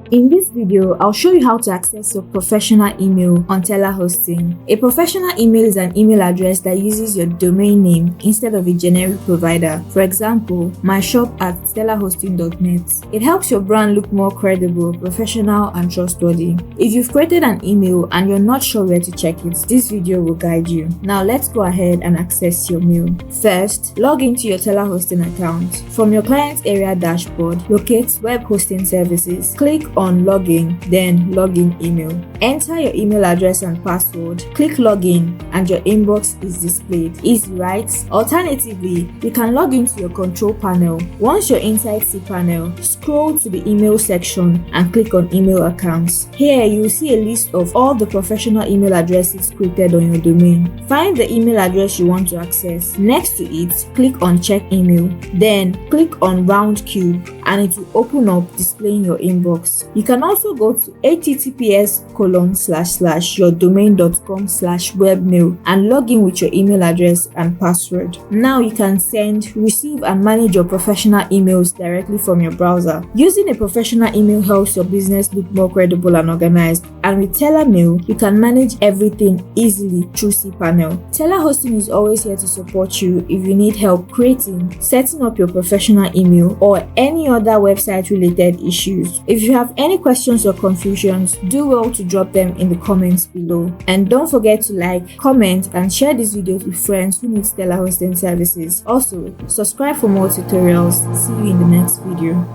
In this video, I'll show you how to access your professional email on telaHosting. A professional email is an email address that uses your domain name instead of a generic provider. For example, myshop@telahosting.net. It helps your brand look more credible, professional, and trustworthy. If you've created an email and you're not sure where to check it, this video will guide you. Now let's go ahead and access your mail. First, log into your telaHosting account. From your client area dashboard, locate Web Hosting Services. Click on Login, then Login Email. Enter your email address and password. Click Login and your inbox is displayed. Easy, right? Alternatively, you can log into your control panel. Once you're inside cPanel, scroll to the email section and click on Email Accounts. Here, you will see a list of all the professional email addresses created on your domain. Find the email address you want to access. Next to it, click on Check Email. Then, click on Round Cube and it will open up displaying your inbox. You can also go to https://yourdomain.com/webmail and log in with your email address and password. Now you can send, receive, and manage your professional emails directly from your browser. Using a professional email helps your business look more credible and organized, and with TelaMail, you can manage everything easily through cPanel. TelaHosting is always here to support you if you need help creating, setting up your professional email, or any other website-related issues. If you have any questions or confusions, do well to drop them in the comments below. And don't forget to like, comment, and share this video with friends who need telaHosting services. Also, subscribe for more tutorials. See you in the next video.